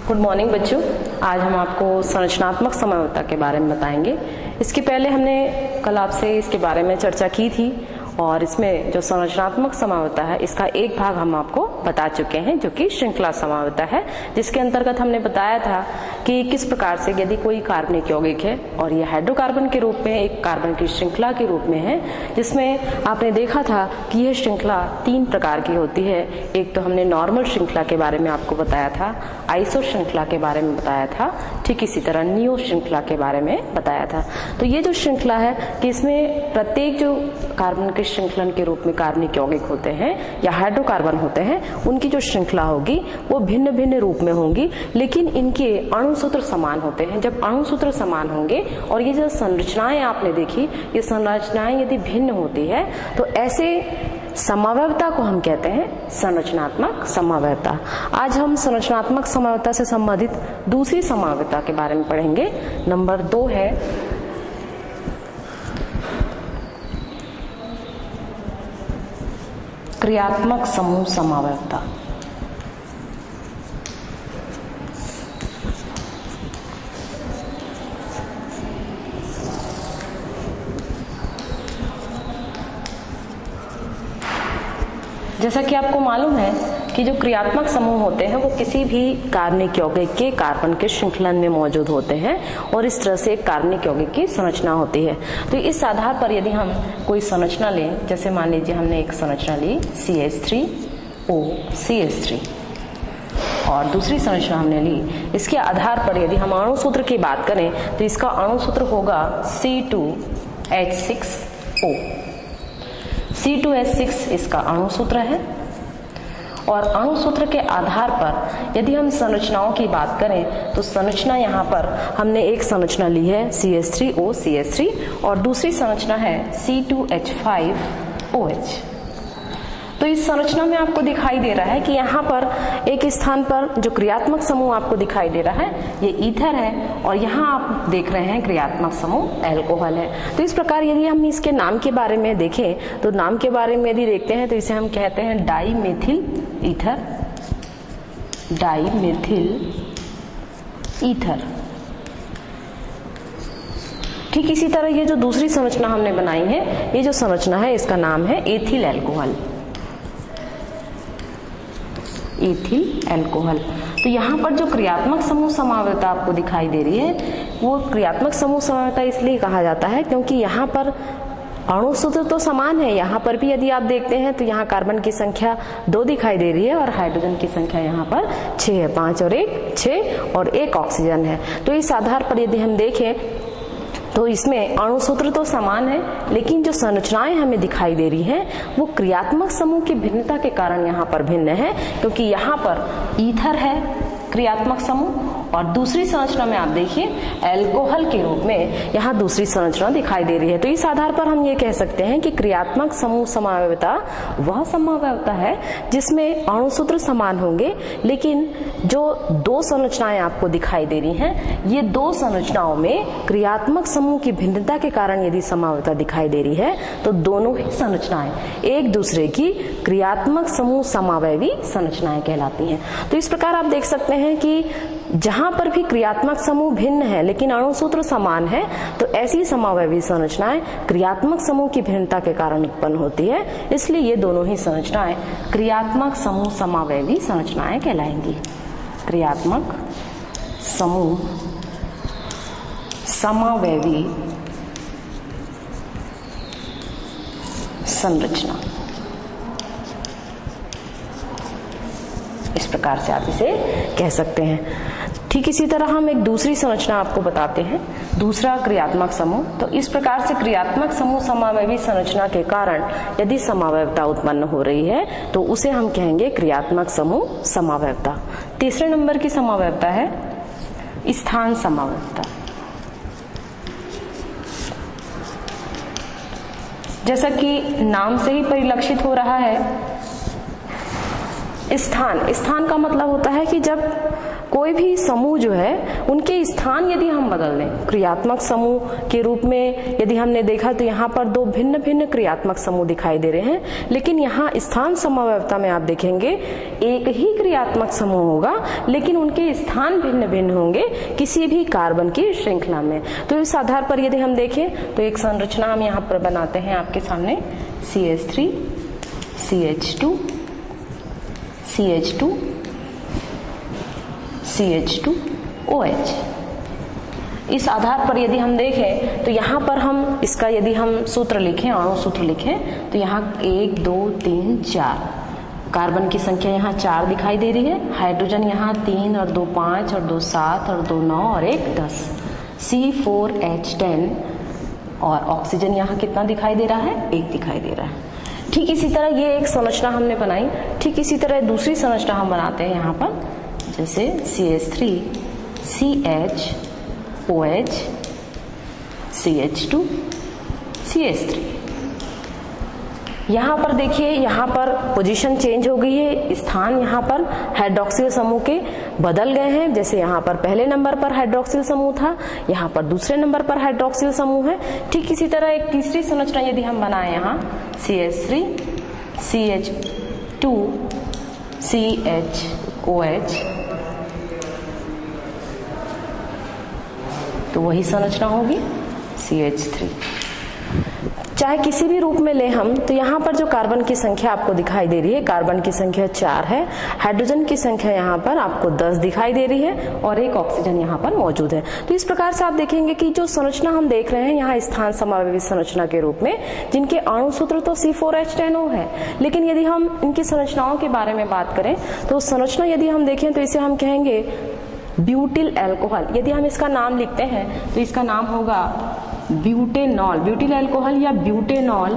Good morning बच्चों। आज हम आपको संरचनात्मक समन्वयता के बारे में बताएंगे। इसके पहले हमने कल आपसे इसके बारे में चर्चा की थी और इसमें जो संरचनात्मक समन्वयता है इसका एक भाग हम आपको बता चुके हैं जो कि श्रृंखला समन्वयता है, जिसके अंतर्गत हमने बताया था कि किस प्रकार से यदि कोई कार्बनिक यौगिक है और ये हाइड्रोकार्बन के रूप में एक कार्बन की श्रृंखला के रूप में है, जिसमें आपने देखा था कि यह श्रृंखला 3 प्रकार की होती है। एक तो हमने नॉर्मल श्रृंखला के बारे में आपको बताया था, आइसो श्रृंखला के बारे में बताया था, ठीक इसी तरह नियो श्रृंखला के बारे में बताया था। तो ये जो श्रृंखला है कि इसमें प्रत्येक जो कार्बन के श्रृंखलन के रूप में कार्बनिक यौगिक होते हैं या हाइड्रोकार्बन होते हैं, उनकी जो श्रृंखला होगी वो भिन्न भिन्न रूप में होंगी, लेकिन इनके अणुसूत्र समान होते हैं। जब अणुसूत्र समान होंगे और ये जो संरचनाएं आपने देखी, ये संरचनाएं यदि भिन्न होती है तो ऐसे समन्वयता को हम कहते हैं संरचनात्मक समन्वयता। आज हम संरचनात्मक समन्वयता से संबंधित दूसरी समन्वयता के बारे में पढ़ेंगे। नंबर 2 है क्रियात्मक समूह समन्वयता। जैसा कि आपको मालूम है कि जो क्रियात्मक समूह होते हैं वो किसी भी कार्बनिक यौगिक के कार्बन के श्रृंखलन में मौजूद होते हैं और इस तरह से एक कार्बनिक यौगिक की संरचना होती है। तो इस आधार पर यदि हम कोई संरचना लें, जैसे मान लीजिए हमने एक संरचना ली CH3OCH3 और दूसरी संरचना हमने ली, इसके आधार पर यदि हम अणुसूत्र की बात करें तो इसका अणुसूत्र होगा C2H6O। C2H6 इसका अणुसूत्र है और अणुसूत्र के आधार पर यदि हम संरचनाओं की बात करें तो संरचना यहाँ पर हमने एक संरचना ली है CH3OCH3 और दूसरी संरचना है C2H5OH। तो इस संरचना में आपको दिखाई दे रहा है कि यहाँ पर एक स्थान पर जो क्रियात्मक समूह आपको दिखाई दे रहा है ये ईथर है और यहाँ आप देख रहे हैं क्रियात्मक समूह एल्कोहल है। तो इस प्रकार यदि हम इसके नाम के बारे में देखें तो नाम के बारे में यदि देखते हैं तो इसे हम कहते हैं डाईमेथिल ईथर, डाईमेथिल ईथर। ठीक इसी तरह ये जो दूसरी संरचना हमने बनाई है, ये जो संरचना है इसका नाम है एथिल एल्कोहल, एथिल एल्कोहल। तो यहाँ पर जो क्रियात्मक समूह समन्वयता आपको दिखाई दे रही है वो क्रियात्मक समूह समन्वयता इसलिए कहा जाता है क्योंकि यहाँ पर अणुसूत्र तो समान है। यहाँ पर भी यदि आप देखते हैं तो यहाँ कार्बन की संख्या 2 दिखाई दे रही है और हाइड्रोजन की संख्या यहाँ पर 6 है, 5 और 1 6 और 1 ऑक्सीजन है। तो इस आधार पर यदि हम देखें तो इसमें अणुसूत्र तो समान है, लेकिन जो संरचनाएं हमें दिखाई दे रही हैं वो क्रियात्मक समूह की भिन्नता के कारण यहाँ पर भिन्न है, क्योंकि यहाँ पर ईथर है क्रियात्मक समूह और दूसरी संरचना में आप देखिए एल्कोहल के रूप में यहाँ दूसरी संरचना दिखाई दे रही है। तो इस आधार पर हम ये कह सकते हैं कि क्रियात्मक समूह समन्वयता वह समन्वयता है जिसमें अणुसूत्र समान होंगे, लेकिन जो 2 संरचनाएं आपको दिखाई दे रही हैं ये 2 संरचनाओं में क्रियात्मक समूह की भिन्नता के कारण यदि समन्वयता दिखाई दे रही है तो दोनों ही संरचनाएं एक दूसरे की क्रियात्मक समूह समन्वयी संरचनाएं कहलाती हैं। तो इस प्रकार आप देख सकते हैं कि जहां पर भी क्रियात्मक समूह भिन्न है लेकिन अणुसूत्र समान है तो ऐसी समन्वयी संरचनाएं क्रियात्मक समूह की भिन्नता के कारण उत्पन्न होती है, इसलिए ये दोनों ही संरचनाएं क्रियात्मक समूह समन्वयी संरचनाएं कहलाएंगी। क्रियात्मक समूह समन्वयी संरचना, इस प्रकार से आप इसे कह सकते हैं। ठीक इसी तरह हम एक दूसरी संरचना आपको बताते हैं, दूसरा क्रियात्मक समूह। तो इस प्रकार से क्रियात्मक समूह समन्वयी संरचना के कारण यदि समन्वयता उत्पन्न हो रही है तो उसे हम कहेंगे क्रियात्मक समूह समन्वयता। तीसरे नंबर की समन्वयता है स्थान समन्वयता। जैसा कि नाम से ही परिलक्षित हो रहा है स्थान का मतलब होता है कि जब कोई भी समूह जो है उनके स्थान यदि हम बदल दें, क्रियात्मक समूह के रूप में यदि हमने देखा तो यहाँ पर दो भिन्न भिन्न क्रियात्मक समूह दिखाई दे रहे हैं, लेकिन यहाँ स्थान समव्यवस्था में आप देखेंगे एक ही क्रियात्मक समूह होगा लेकिन उनके स्थान भिन्न भिन्न होंगे किसी भी कार्बन की श्रृंखला में। तो इस आधार पर यदि हम देखें तो एक संरचना हम यहाँ पर बनाते हैं आपके सामने, CH3 CH2 CH2 CH2 OH। इस आधार पर यदि हम देखें तो यहाँ पर हम इसका यदि हम सूत्र लिखें, अणु सूत्र लिखें तो यहाँ 1 2 3 4 कार्बन की संख्या यहाँ 4 दिखाई दे रही है, हाइड्रोजन यहाँ 3 और 2 5 और 2 7 और 2 9 और 1 10, C4H10 और ऑक्सीजन यहाँ कितना दिखाई दे रहा है, 1 दिखाई दे रहा है। ठीक इसी तरह ये एक संरचना हमने बनाई, ठीक इसी तरह दूसरी संरचना हम बनाते हैं यहाँ पर, जैसे CH3 CH OH CH2 CH3। यहाँ पर देखिए, यहाँ पर पोजीशन चेंज हो गई है, स्थान यहाँ पर हाइड्रोक्सिल समूह के बदल गए हैं। जैसे यहाँ पर पहले नंबर पर हाइड्रोक्सिल समूह था, यहाँ पर दूसरे नंबर पर हाइड्रोक्सिल समूह है। ठीक इसी तरह एक तीसरी संरचना यदि हम बनाएं यहाँ, CH3 CH2 CH OH, तो वही संरचना होगी CH3। चाहे किसी भी रूप में ले हम, तो यहाँ पर जो कार्बन की संख्या आपको दिखाई दे रही है, कार्बन की संख्या 4 है, हाइड्रोजन की संख्या यहाँ पर आपको 10 दिखाई दे रही है और एक ऑक्सीजन यहाँ पर मौजूद है। तो इस प्रकार से आप देखेंगे कि जो संरचना हम देख रहे हैं यहाँ स्थान समावेशी संरचना के रूप में, जिनके अणु सूत्र तो C4H10O है, लेकिन यदि हम इनकी संरचनाओं के बारे में बात करें तो संरचना यदि हम देखें तो इसे हम कहेंगे ब्यूटिल अल्कोहल। यदि हम इसका नाम लिखते हैं तो इसका नाम होगा ब्यूटेनॉल, ब्यूटिल अल्कोहल या ब्यूटेनॉल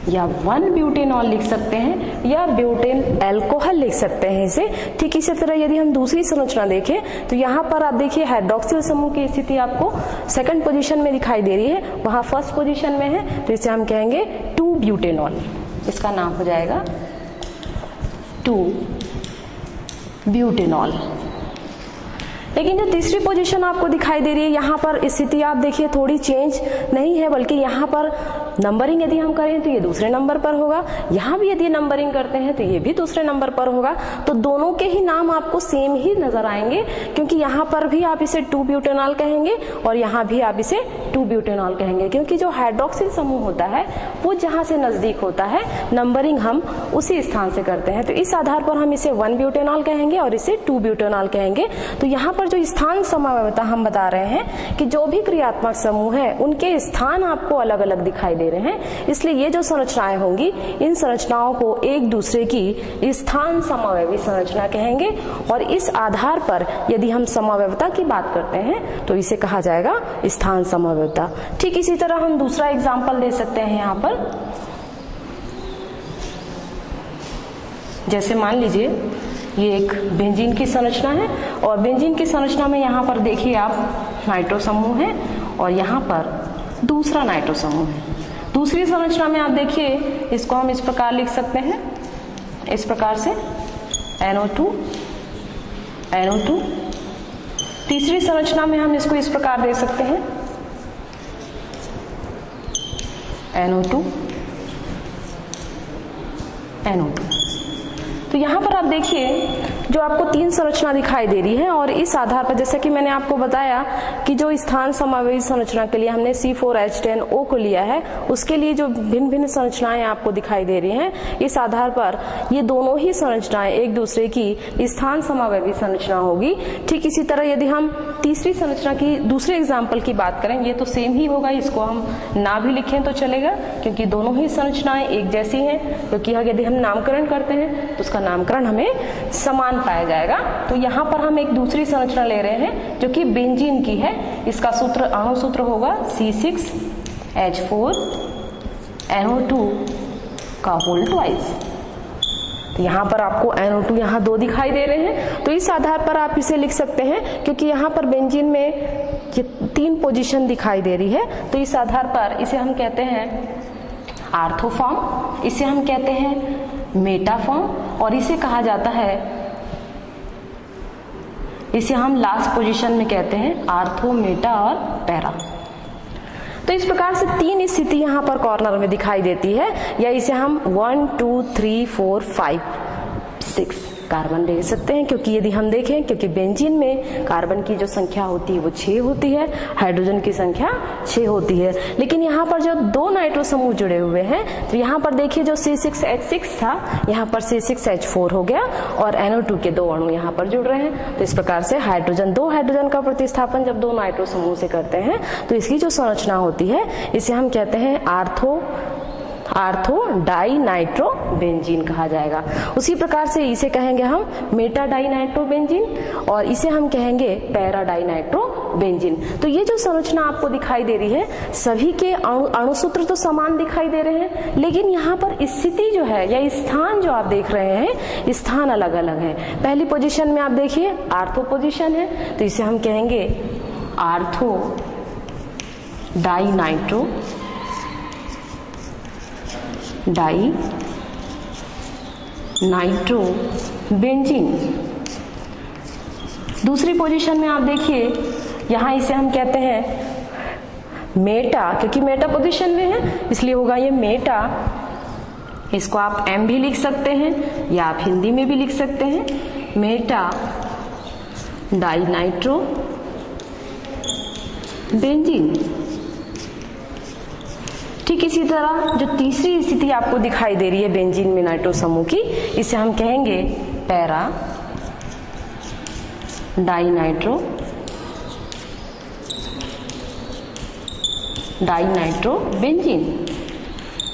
या 1 ब्यूटेनॉल लिख सकते हैं या ब्यूटेन अल्कोहल लिख सकते हैं इसे। ठीक इसी तरह यदि हम दूसरी संरचना देखें तो यहाँ पर आप देखिए हाइड्रोक्सिल समूह की स्थिति आपको सेकंड पोजीशन में दिखाई दे रही है, वहां फर्स्ट पोजीशन में है, तो इसे हम कहेंगे 2 ब्यूटेनॉल। इसका नाम हो जाएगा 2 ब्यूटेनॉल। लेकिन जो तीसरी पोजीशन आपको दिखाई दे रही है, यहाँ पर स्थिति आप देखिए थोड़ी चेंज नहीं है, बल्कि यहाँ पर नंबरिंग यदि हम करें तो ये दूसरे नंबर पर होगा, यहाँ भी यदि नंबरिंग करते हैं तो ये भी दूसरे नंबर पर होगा। तो दोनों के ही नाम आपको सेम ही नजर आएंगे, क्योंकि यहाँ पर भी आप इसे 2 ब्यूटेनॉल कहेंगे और यहाँ भी आप इसे 2 ब्यूटेनॉल कहेंगे, क्योंकि जो हाइड्रोक्सिल समूह होता है वो जहाँ से नजदीक होता है नंबरिंग हम उसी स्थान से करते हैं। तो इस आधार पर हम इसे 1 ब्यूटेनॉल कहेंगे और इसे 2 ब्यूटेनॉल कहेंगे। तो यहाँ पर जो स्थान समव्यवस्था हम बता रहे हैं कि जो भी क्रियात्मक समूह है उनके स्थान आपको अलग अलग दिखाई दे रहे हैं, इसलिए ये जो संरचनाएं होंगी इन संरचनाओं को एक दूसरे की स्थान समव्यवी संरचना कहेंगे। और इस आधार पर यदि हम समव्यवस्था की बात करते हैं तो इसे कहा जाएगा स्थान समव्यवस्था। ठीक इसी तरह हम दूसरा एग्जाम्पल दे सकते हैं यहाँ पर, जैसे मान लीजिए ये एक बेंजीन की संरचना है और बेंजीन की संरचना में यहाँ पर देखिए आप नाइट्रो समूह है और यहाँ पर दूसरा नाइट्रो समूह है। दूसरी संरचना में आप देखिए इसको हम इस प्रकार लिख सकते हैं, इस प्रकार से NO2 NO2। तीसरी संरचना में हम इसको इस प्रकार दे सकते हैं NO2 NO2। तो यहाँ पर आप देखिए जो आपको 3 संरचना दिखाई दे रही है और इस आधार पर जैसा कि मैंने आपको बताया कि जो स्थान समावेशी संरचना के लिए हमने C4H10O को लिया है, उसके लिए जो भिन्न भिन्न संरचनाएं आपको दिखाई दे रही हैं, इस आधार पर ये दोनों ही संरचनाएं एक दूसरे की स्थान समावेशी संरचना होगी। ठीक इसी तरह यदि हम तीसरी संरचना की दूसरे एग्जाम्पल की बात करें, ये तो सेम ही होगा, इसको हम ना भी लिखें तो चलेगा क्योंकि दोनों ही संरचनाएं एक जैसी हैं, क्योंकि यदि हम नामकरण करते हैं तो उसका नामकरण हमें समान पाया जाएगा। तो यहाँ पर हम एक दूसरी संरचना ले रहे हैं जो कि बेंजीन की है। इसका सूत्र अणु सूत्र होगा C6H4NO2 का होल ट्वाइस। तो यहाँ पर आपको NO2 यहाँ 2 दिखाई दे रहे हैं, तो इस आधार पर आप इसे लिख सकते हैं क्योंकि यहाँ पर बेंजीन में ये 3 पोजीशन दिखाई दे रही है। तो इस आधार पर इसे हम कहते हैं आर्थोफॉर्म, इसे हम कहते हैं मेटा फॉर्म, और इसे कहा जाता है, इसे हम लास्ट पोजीशन में कहते हैं आर्थो, मेटा और पैरा। तो इस प्रकार से 3 स्थिति यहाँ पर कॉर्नर में दिखाई देती है, या इसे हम 1 2 3 4 5 6 कार्बन ले सकते हैं, क्योंकि यदि हम देखें, क्योंकि बेंजीन में कार्बन की जो संख्या होती है वो 6 होती है, हाइड्रोजन की संख्या 6 होती है। लेकिन यहाँ पर जो 2 नाइट्रो समूह जुड़े हुए हैं, तो यहाँ पर देखिए जो C6H6 था, यहाँ पर C6H4 हो गया, और NO2 के 2 अणु यहाँ पर जुड़ रहे हैं। तो इस प्रकार से हाइड्रोजन, 2 हाइड्रोजन का प्रतिस्थापन जब 2 नाइट्रो समूह से करते हैं, तो इसकी जो संरचना होती है, इसे हम कहते हैं आर्थो डाई नाइट्रो बेंजीन कहा जाएगा। उसी प्रकार से इसे कहेंगे हम मेटा डाई नाइट्रो बेंजीन, और इसे हम कहेंगे पैरा डाई नाइट्रो बेंजीन। तो ये जो संरचना आपको दिखाई दे रही है, सभी के अणुसूत्र तो समान दिखाई दे रहे हैं, लेकिन यहाँ पर स्थिति जो है या स्थान जो आप देख रहे हैं, स्थान अलग अलग है। पहली पोजीशन में आप देखिए आर्थो पोजीशन है, तो इसे हम कहेंगे आर्थो डाई नाइट्रो बेंजीन। दूसरी पोजीशन में आप देखिए, यहां इसे हम कहते हैं मेटा, क्योंकि मेटा पोजीशन में है इसलिए होगा ये मेटा। इसको आप M भी लिख सकते हैं या आप हिंदी में भी लिख सकते हैं, मेटा डाई नाइट्रो बेंजीन। ठीक इसी तरह जो तीसरी स्थिति आपको दिखाई दे रही है बेंजीन में नाइट्रो समूह की, इसे हम कहेंगे पैरा डाई नाइट्रो बेंजीन।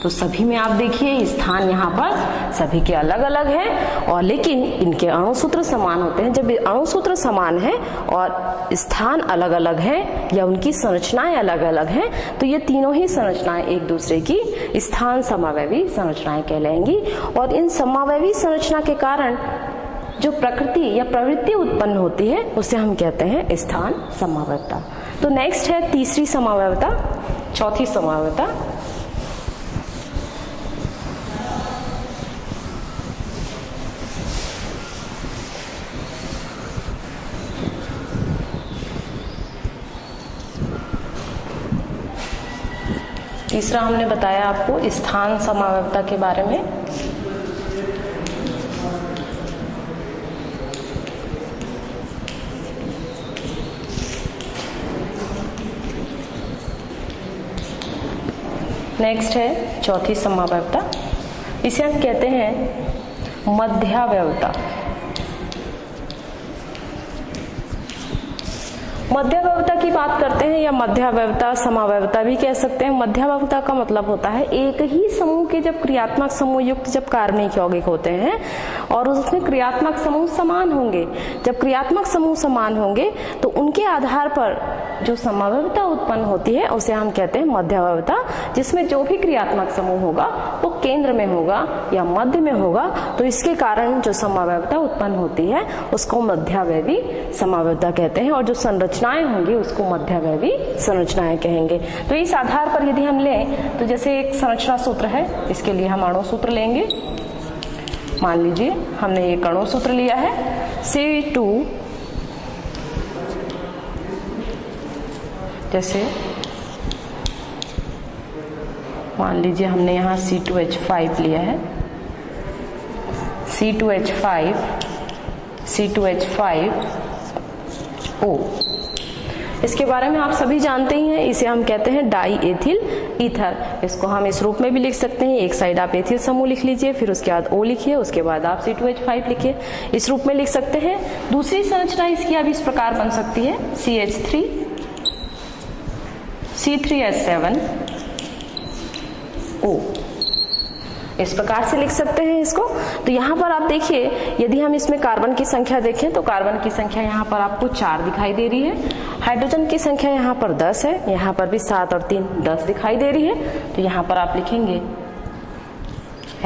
तो सभी में आप देखिए स्थान यहाँ पर सभी के अलग अलग हैं, और लेकिन इनके अणुसूत्र समान होते हैं। जब अणुसूत्र समान है और स्थान अलग अलग हैं या उनकी संरचनाएं अलग अलग हैं, तो ये तीनों ही संरचनाएं एक दूसरे की स्थान समावयवी संरचनाएं कहलाएंगी। और इन समावयवी संरचना के कारण जो प्रकृति या प्रवृत्ति उत्पन्न होती है, उसे हम कहते हैं स्थान समावयवता। तो नेक्स्ट है तीसरी समावयवता, चौथी समावयवता। तीसरा हमने बताया आपको स्थान समावयवता के बारे में। नेक्स्ट है चौथी समावयवता, इसे हम कहते हैं मध्यावयवता। मध्यावयवता की बात करते हैं, या मध्यावयवता समावयवता भी कह सकते हैं। मध्यावयवता का मतलब होता है एक ही समूह के जब क्रियात्मक समूह युक्त जब कार्बनिक यौगिक होते हैं और उसमें क्रियात्मक समूह समान होंगे। जब क्रियात्मक समूह समान होंगे तो उनके आधार पर जो समावयवता उत्पन्न होती है उसे हम कहते हैं मध्यावयवता, जिसमें जो भी क्रियात्मक समूह होगा वो केंद्र में होगा या मध्य में होगा, तो इसके कारण जो समावयवता उत्पन्न होती है उसको मध्यावयवी समावयवता कहते हैं, और जो संरचनाएं होंगी उसको मध्यावयवी संरचनाएं कहेंगे। तो इस आधार पर यदि हम लें, तो जैसे एक संरचना सूत्र है, इसके लिए हम अणु सूत्र लेंगे। मान लीजिए हमने एक अणु सूत्र लिया है C2, जैसे मान लीजिए हमने यहाँ C2H5 लिया है, C2H5O। इसके बारे में आप सभी जानते ही हैं, इसे हम कहते हैं डाई एथिल ईथर। इसको हम इस रूप में भी लिख सकते हैं, एक साइड आप एथिल समूह लिख लीजिए, फिर उसके बाद O लिखिए, उसके बाद आप C2H5 लिखिए, इस रूप में लिख सकते हैं। दूसरी संरचना इसकी अब इस प्रकार बन सकती है CH3 C3H7O, इस प्रकार से लिख सकते हैं इसको। तो यहाँ पर आप देखिए, यदि हम इसमें कार्बन की संख्या देखें तो कार्बन की संख्या यहाँ पर आपको 4 दिखाई दे रही है, हाइड्रोजन की संख्या यहाँ पर 10 है, यहाँ पर भी 7 और 3 10 दिखाई दे रही है। तो यहाँ पर आप लिखेंगे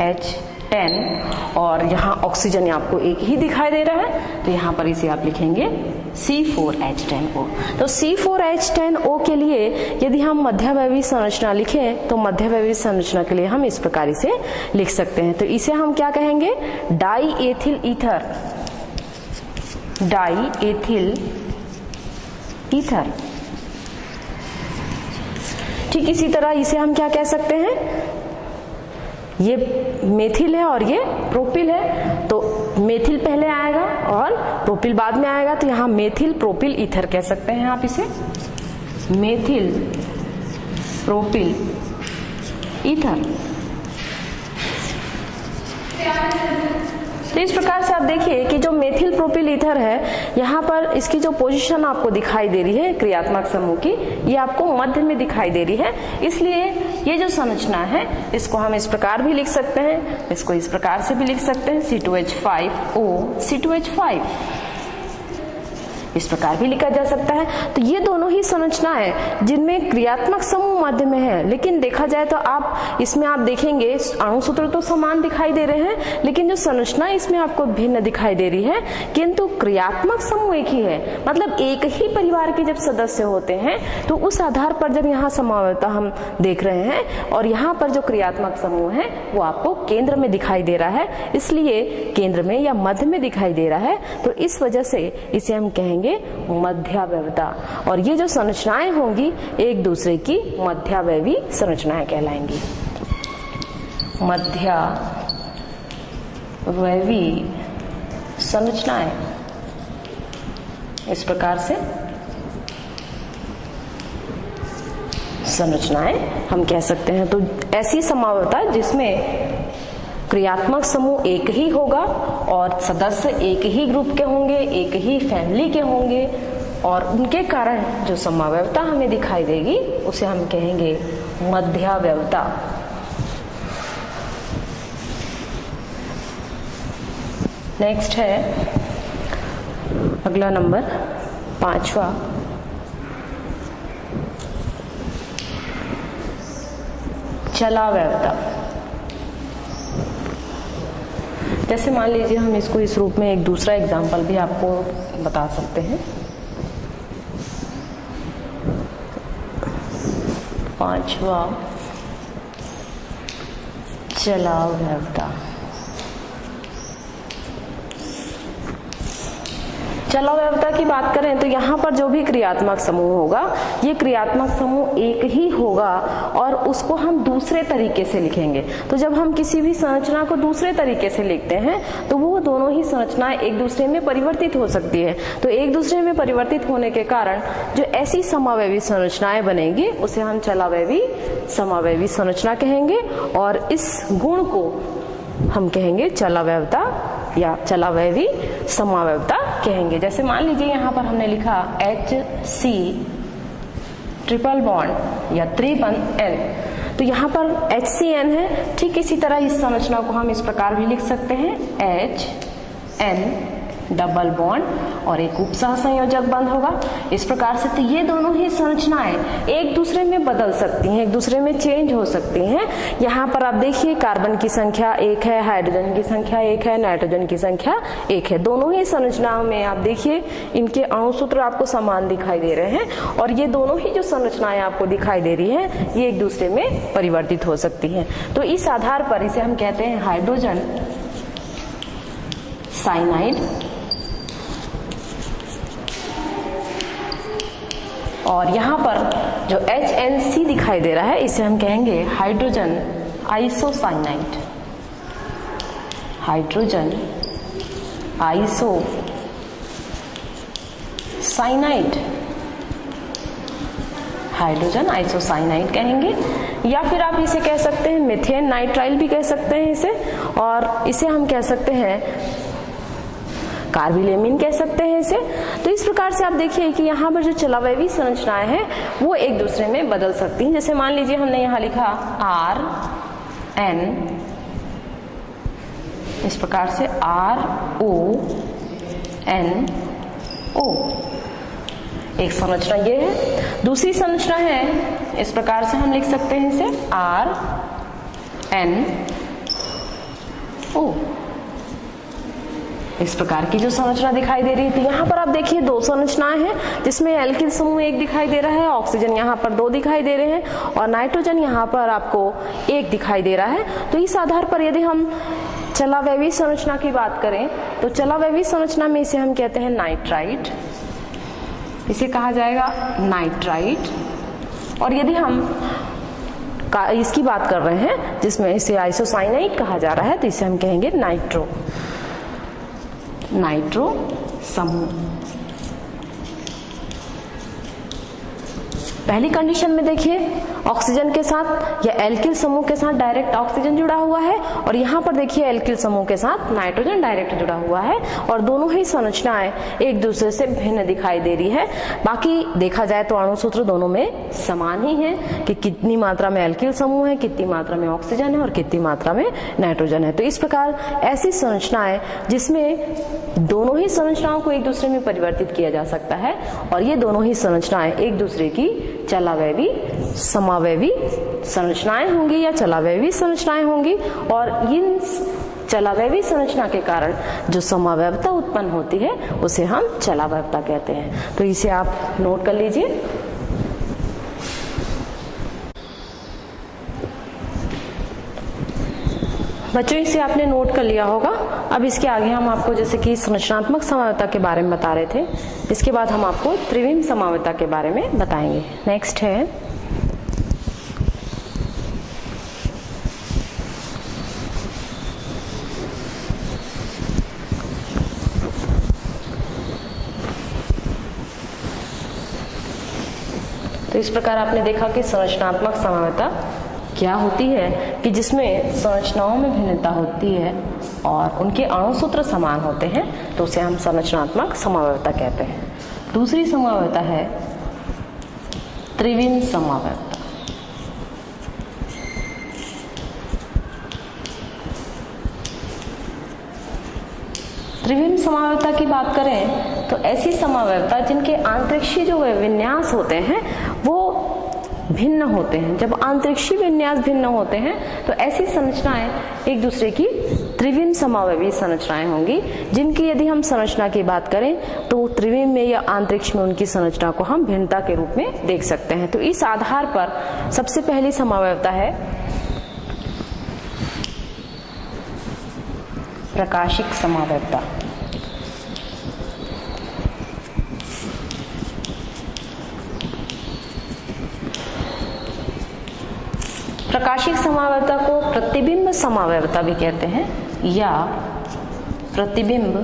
H 10 और यहाँ ऑक्सीजन आपको एक ही दिखाई दे रहा है, तो यहाँ पर इसे आप लिखेंगे C4H10O। तो C4H10O के लिए यदि हम मध्यावयवी संरचना लिखें तो मध्यावयवी संरचना के लिए हम इस प्रकार से लिख सकते हैं। तो इसे हम क्या कहेंगे, die ethyl ether, die ethyl ether. ठीक इसी तरह इसे हम क्या कह सकते हैं, ये मेथिल है और ये प्रोपिल है, तो मेथिल पहले आएगा और प्रोपिल बाद में आएगा, तो यहाँ मेथिल प्रोपिल ईथर कह सकते हैं आप इसे, मेथिल प्रोपिल ईथर। तो इस प्रकार से आप देखिए कि जो मेथिल प्रोपिल ईथर है, यहाँ पर इसकी जो पोजीशन आपको दिखाई दे रही है क्रियात्मक समूह की, ये आपको मध्य में दिखाई दे रही है। इसलिए ये जो संरचना है इसको हम इस प्रकार भी लिख सकते हैं, इसको इस प्रकार से भी लिख सकते हैं, C2H5O C2H5, इस प्रकार भी लिखा जा सकता है। तो ये दोनों ही संरचनाएं जिनमें क्रियात्मक समूह मध्य में है, लेकिन देखा जाए तो आप इसमें आप देखेंगे अणुसूत्र तो समान दिखाई दे रहे हैं, लेकिन जो संरचना इसमें आपको भिन्न दिखाई दे रही है, किंतु क्रियात्मक समूह एक ही है। मतलब एक ही परिवार के जब सदस्य होते हैं तो उस आधार पर जब यहाँ समावयवता हम देख रहे हैं, और यहाँ पर जो क्रियात्मक समूह है वो आपको केंद्र में दिखाई दे रहा है, इसलिए केंद्र में या मध्य में दिखाई दे रहा है, तो इस वजह से इसे हम कहेंगे मध्यावयवता। और ये जो संरचनाएं होंगी एक दूसरे की मध्यावयवी संरचनाएं कहलाएंगी, मध्यावयवी संरचनाएं। इस प्रकार से संरचनाएं हम कह सकते हैं। तो ऐसी समावयवता जिसमें क्रियात्मक समूह एक ही होगा और सदस्य एक ही ग्रुप के होंगे, एक ही फैमिली के होंगे, और उनके कारण जो समावयवता हमें दिखाई देगी उसे हम कहेंगे मध्यावयवता। नेक्स्ट है अगला नंबर 5वां, चलावयवता। जैसे मान लीजिए हम इसको इस रूप में एक दूसरा एग्जाम्पल भी आपको बता सकते हैं। 5वां चलावयवता। चलावयवता की बात करें तो यहाँ पर जो भी क्रियात्मक समूह होगा, ये क्रियात्मक समूह एक ही होगा और उसको हम दूसरे तरीके से लिखेंगे। तो जब हम किसी भी संरचना को दूसरे तरीके से लिखते हैं तो वो दोनों ही संरचनाएं एक दूसरे में परिवर्तित हो सकती है। तो एक दूसरे में परिवर्तित होने के कारण जो ऐसी समावयवी संरचनाएं बनेंगी उसे हम चलावयवी समावयवी संरचना कहेंगे, और इस गुण को हम कहेंगे चलावयवता या चलावयवी समावयवता कहेंगे। जैसे मान लीजिए यहाँ पर हमने लिखा HC ट्रिपल बॉन्ड या त्रिबंध N, तो यहाँ पर HCN है। ठीक इसी तरह इस संरचना को हम इस प्रकार भी लिख सकते हैं, HN डबल बॉन्ड और एक उपसह संयोजक बंध होगा। इस प्रकार से तो ये दोनों ही संरचनाएं एक दूसरे में बदल सकती हैं, एक दूसरे में चेंज हो सकती हैं। यहाँ पर आप देखिए कार्बन की संख्या 1 है, हाइड्रोजन की संख्या 1 है, नाइट्रोजन की संख्या 1 है। दोनों ही संरचनाओं में आप देखिए इनके अणुसूत्र आपको समान दिखाई दे रहे हैं, और ये दोनों ही जो संरचनाएं आपको दिखाई दे रही है ये एक दूसरे में परिवर्तित हो सकती हैं। तो इस आधार पर इसे हम कहते हैं हाइड्रोजन साइनाइड, और यहाँ पर जो HNC दिखाई दे रहा है इसे हम कहेंगे hydrogen isocyanide, hydrogen isocyanide, hydrogen isocyanide कहेंगे। या फिर आप इसे कह सकते हैं मीथेन नाइट्राइल भी कह सकते हैं इसे, और इसे हम कह सकते हैं कार्बिलेमिन कह सकते हैं इसे। तो इस प्रकार से आप देखिए कि यहाँ पर जो चलावयवी संरचनाएं हैं वो एक दूसरे में बदल सकती हैं। जैसे मान लीजिए हमने यहाँ लिखा RN, इस प्रकार से RONO, एक संरचना ये है। दूसरी संरचना है इस प्रकार से हम लिख सकते हैं इसे RN O। इस प्रकार की जो संरचना दिखाई दे रही है। तो यहाँ पर आप देखिए दो संरचनाएं हैं जिसमें एल्किल समूह एक दिखाई दे रहा है, ऑक्सीजन यहाँ पर दो दिखाई दे रहे हैं और नाइट्रोजन यहाँ पर आपको एक दिखाई दे रहा है। तो इस आधार पर यदि हम चलावैवी संरचना की बात करें तो चलावैवी संरचना में इसे हम कहते हैं नाइट्राइट, इसे कहा जाएगा नाइट्राइट। और यदि हम इसकी बात कर रहे हैं जिसमें इसे आइसोसाइनाइड कहा जा रहा है तो इसे हम कहेंगे नाइट्रो समूह। पहली कंडीशन में देखिए ऑक्सीजन के साथ या एल्किल समूह के साथ डायरेक्ट ऑक्सीजन जुड़ा हुआ है और यहाँ पर देखिए एल्किल समूह के साथ नाइट्रोजन डायरेक्ट जुड़ा हुआ है और दोनों ही संरचनाएं एक दूसरे से भिन्न दिखाई दे रही है। बाकी देखा जाए तो अणुसूत्र दोनों में समान ही है कि कितनी मात्रा में एल्किल समूह है, कितनी मात्रा में ऑक्सीजन है और कितनी मात्रा में नाइट्रोजन है। तो इस प्रकार ऐसी संरचनाएं जिसमें दोनों ही संरचनाओं को एक दूसरे में परिवर्तित किया जा सकता है और ये दोनों ही संरचनाएं एक दूसरे की चलावैवी समावैवी संरचनाएं होंगी या चलावैवी संरचनाएं होंगी और इन चलावैवी संरचना के कारण जो समावैवता उत्पन्न होती है उसे हम चलावैवता कहते हैं। तो इसे आप नोट कर लीजिए। बच्चों इसे आपने नोट कर लिया होगा। अब इसके आगे हम आपको जैसे कि संरचनात्मक समावैवता के बारे में बता रहे थे, इसके बाद हम आपको त्रिविम समावैवता के बारे में बताएंगे। नेक्स्ट है तो इस प्रकार आपने देखा कि संरचनात्मक समावैवता क्या होती है कि जिसमें संरचनाओं में भिन्नता होती है और उनके अणुसूत्र समान होते हैं तो उसे हम संरचनात्मक समावैवता कहते हैं। दूसरी समावैवता है त्रिविम समावैवता। त्रिविम समावैवता की बात करें तो ऐसी समावैवता जिनके आंतरिक्षीय जो विन्यास होते हैं वो भिन्न होते हैं। जब आंतरिक्षीय विन्यास भिन्न होते हैं तो ऐसी संरचनाएं एक दूसरे की त्रिविम समावैवी संरचनाएं होंगी, जिनकी यदि हम संरचना की बात करें तो त्रिविम में या आंतरिक्ष में उनकी संरचना को हम भिन्नता के रूप में देख सकते हैं। तो इस आधार पर सबसे पहली समावैवता है प्रकाशिक समावैवता। प्रकाशिक समावैवता को प्रतिबिंब समावैवता भी कहते हैं या प्रतिबिंब